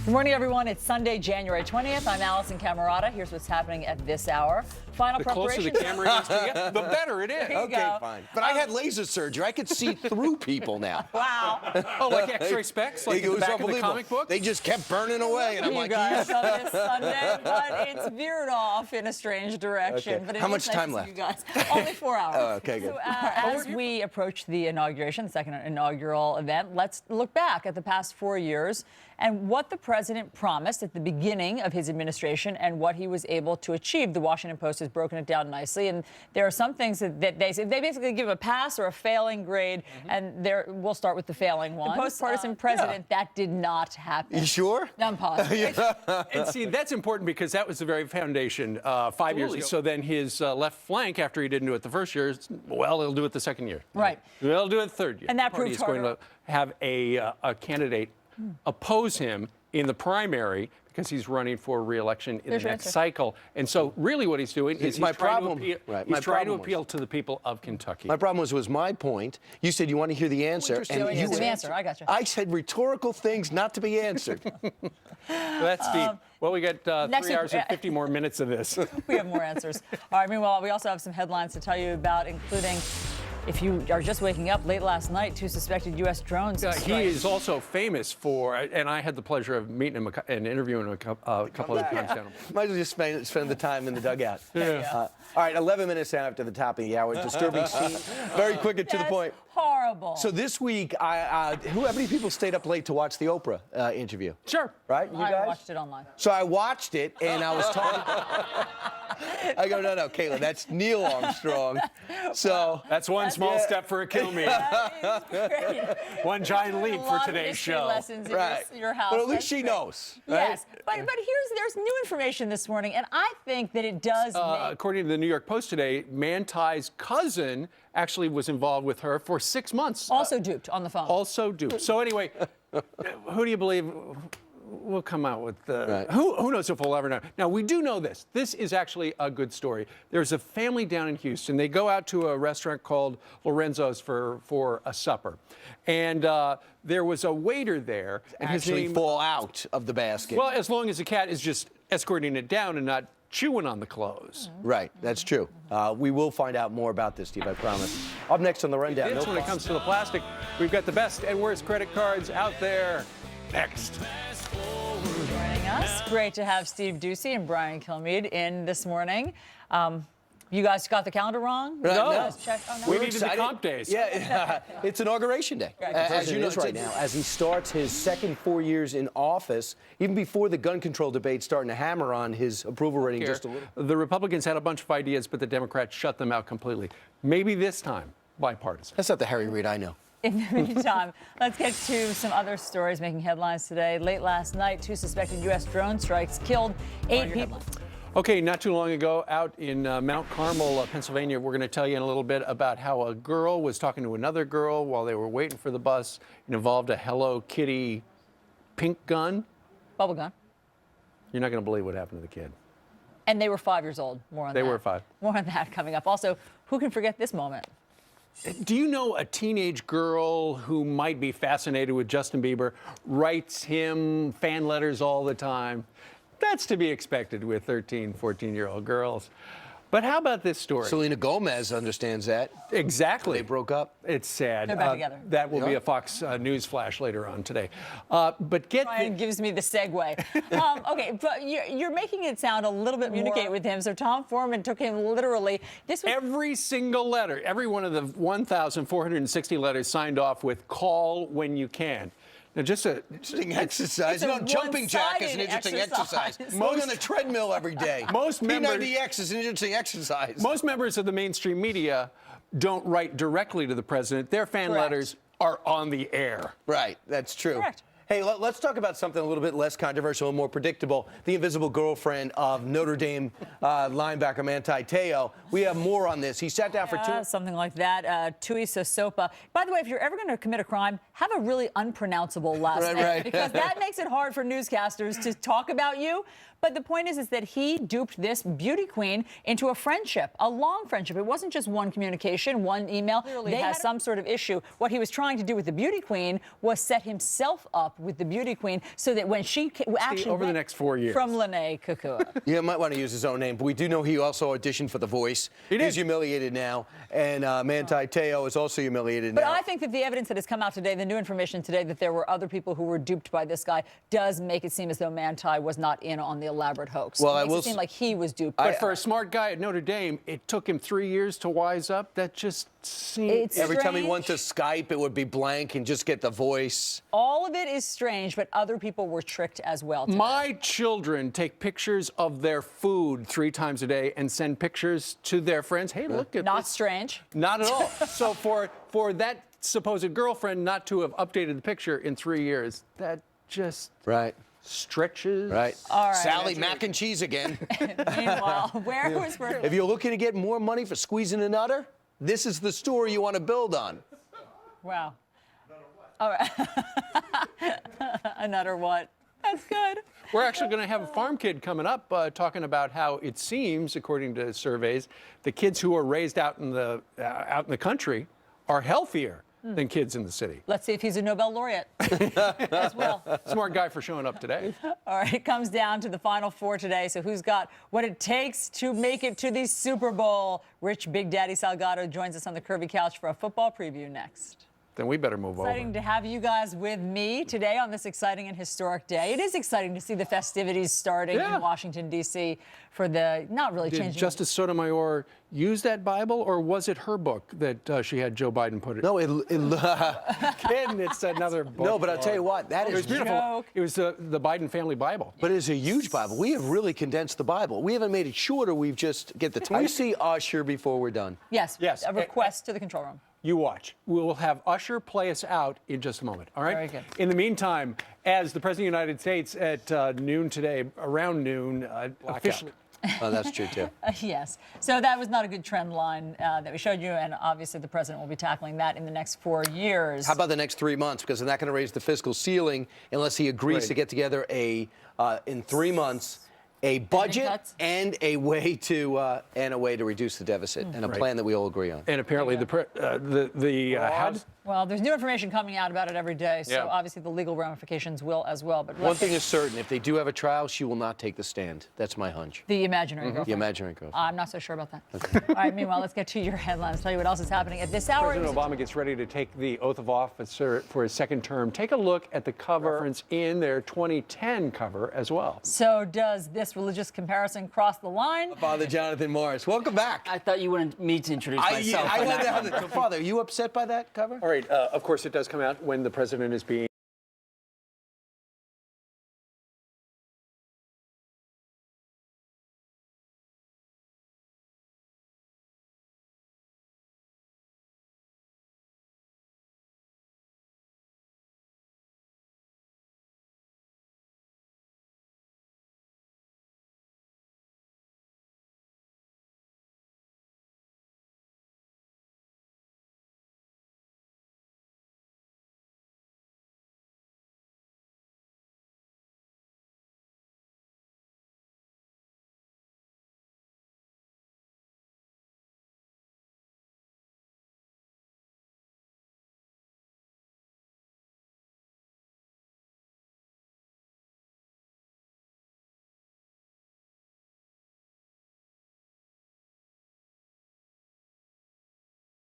Good morning, everyone. It's Sunday, January 20th. I'm Alisyn Camerota. Here's what's happening at this hour. Final preparation. The closer the camera is to you, the better it is. Okay, fine. But I had laser surgery. I could see through people now. Wow. Oh, like X-ray specs, like in the back of the comic book? They just kept burning away, and I'm like, guys on this Sunday, but it's veered off in a strange direction. Okay. But it How is much nice time to see left? You guys. Only 4 hours. Oh, okay, good. So, as we approach the inauguration, the second inaugural event, let's look back at the past 4 years and what the president promised at the beginning of his administration and what he was able to achieve. The Washington Post has broken it down nicely, and there are some things that they say. They basically give a pass or a failing grade, and we'll start with the failing one. The post-partisan president, that did not happen. You sure? I'm positive. And see, that's important because that was the very foundation 5 years ago. So then his left flank, after he didn't do it the first year, well, he'll do it the second year. Right. They'll do it the third year. And that the party proved is going harder. to have a candidate oppose him in the primary because he's running for re-election in the next cycle. And so really what he's doing is he's trying to appeal to the people of Kentucky. My problem was my point. You said you want to hear the answer. And you the answer. I got you. I said rhetorical things not to be answered. That's deep. Well, we got 3 hours and 50 more minutes of this. We have more answers. All right, meanwhile, we also have some headlines to tell you about, including if you are just waking up late last night, 2 suspected U.S. drones. He is also famous for, and I had the pleasure of meeting him and interviewing him a couple of times. Might as well just spend the time in the dugout. Yeah. All right, 11 minutes after the top of the hour. Disturbing scene. Very quick and to the point. Horrible. So this week, how many people stayed up late to watch the Oprah interview? Sure. Right? You guys? I watched it online. So I watched it, and I was talking. I go, no, Caitlin, that's Neil Armstrong. So that's one small step for a kill me. One giant leap for today's show. Lessons in your house. But at least she knows. Right? Yes. But there's new information this morning, and I think that it does according to the New York Post today, Manty's cousin actually was involved with her for 6 months. Also duped on the phone. Also duped. So anyway, who do you believe will come out with the... Who knows if we'll ever know? Now, we do know this. This is actually a good story. There's a family down in Houston. They go out to a restaurant called Lorenzo's for a supper. And there was a waiter there. And actually fall out of the basket. Well, as long as the cat is just escorting it down and not chewing on the clothes. Right, that's true. We will find out more about this, Steve, I promise. Up next on the Rundown. When it comes to the plastic, we've got the best and worst credit cards out there. Next. Joining us. Great to have Steve Ducey and Brian Kilmeade in this morning. You guys got the calendar wrong? No. We needed excited. the comp days. Yeah, it's Inauguration Day. As you know, right now, as he starts his second 4 years in office, even before the gun control debate, starting to hammer on his approval rating just a little. The Republicans had a bunch of ideas, but the Democrats shut them out completely. Maybe this time, bipartisan. That's not the Harry Reid I know. In the meantime, let's get to some other stories making headlines today. Late last night, 2 suspected U.S. drone strikes killed 8 people. Okay, not too long ago, out in Mount Carmel, Pennsylvania, we're going to tell you in a little bit about how a girl was talking to another girl while they were waiting for the bus. It involved a Hello Kitty pink gun. Bubble gun. You're not going to believe what happened to the kid. And they were 5 years old. More on that. They were 5. More on that coming up. Also, who can forget this moment? Do you know a teenage girl who might be fascinated with Justin Bieber, writes him fan letters all the time? That's to be expected with 13, 14-year-old girls. But how about this story? Selena Gomez understands that. Exactly. They broke up. It's sad. They're back together. That will be a Fox News flash later on today. But Brian gives me the segue. Okay, but you're making it sound a little bit communicate with him. So Tom Foreman took him literally. Every single letter, every one of the 1,460 letters signed off with "call when you can." Now, just an interesting exercise. You know, jumping jack is an interesting exercise. Going on the treadmill every day. Most members, P90X is an interesting exercise. Most members of the mainstream media don't write directly to the president. Their fan letters are on the air. Right, that's true. Correct. Hey, let's talk about something a little bit less controversial and more predictable. The invisible girlfriend of Notre Dame linebacker Manti Te'o. We have more on this. He sat down for 2... Something like that. Tui Sosopa. By the way, if you're ever going to commit a crime, have a really unpronounceable last name. Right. Because that makes it hard for newscasters to talk about you. But the point is that he duped this beauty queen into a friendship, a long friendship. It wasn't just one communication, one email. They had some sort of issue. What he was trying to do with the beauty queen was set himself up up with the beauty queen so that when she actually over the next 4 years. from Lene Kukua. Yeah, might want to use his own name, but we do know he also auditioned for The Voice. He did. He's humiliated now, and Manti Te'o is also humiliated But now. I think that the evidence that has come out today, the new information today that there were other people who were duped by this guy, does make it seem as though Manti was not in on the elaborate hoax. Well, it I makes will it seem s- like he was duped. But for a smart guy at Notre Dame, it took him 3 years to wise up. That just seems... It's Every time he strange. went to Skype, it would be blank and just get The Voice. All of it is strange, but other people were tricked as well today. My children take pictures of their food 3 times a day and send pictures to their friends. Hey, look at Not this. strange. Not at all. So for that supposed girlfriend not to have updated the picture in 3 years, that just Right. stretches. Right. All right. Sally Mac and Cheese again. Meanwhile, where was If you're looking to get more money for squeezing a nutter, this is the story you want to build on. Wow. All right. Another what? That's good. We're actually going to have a farm kid coming up talking about how it seems, according to surveys, the kids who are raised out in the country are healthier than kids in the city. Let's see if he's a Nobel laureate as well. Smart guy for showing up today. All right, it comes down to the Final Four today. So who's got what it takes to make it to the Super Bowl? Rich Big Daddy Salgado joins us on the Curvy Couch for a football preview next. Then we better move Exciting over. to have you guys with me today on this exciting and historic day. It is exciting to see the festivities starting Yeah. in Washington, D.C. for the not really Did changing. Justice Sotomayor use that Bible, or was it her book that she had Joe Biden put it? No, Kidding, it's another book. no, but I'll tell you what, that It was is beautiful. Joke. It was the Biden family Bible. But it's a huge Bible. We have really condensed the Bible. We haven't made it shorter. We've just get the time. We see Usher before we're done. Yes. Yes. A request to the control room. You watch. We will have Usher play us out in just a moment. All right? Very good. In the meantime, as the President of the United States at noon today, around noon, officially. Oh, that's true, too. Yes. So that was not a good trend line that we showed you, and obviously the president will be tackling that in the next 4 years. How about the next 3 months? Because they're not going to raise the fiscal ceiling unless he agrees Right. to get together in 3 months a budget cuts? and a way to reduce the deficit and a Right. plan that we all agree on. And apparently the House. Well, there's new information coming out about it every day, so Yeah. obviously the legal ramifications will as well. But One thing is certain, if they do have a trial, she will not take the stand. That's my hunch. the imaginary girlfriend. The imaginary girl. I'm not so sure about that. All right, meanwhile, let's get to your headlines. Tell you what else is happening at this hour. President Obama gets ready to take the oath of office for his second term. Take a look at the cover reference in their 2010 cover as well. So does this religious comparison cross the line? Father Jonathan Morris, welcome back. I thought you wanted me to introduce myself. I but wanted to not- have the, Father, are you upset by that cover? All right, of course it does come out when the president is being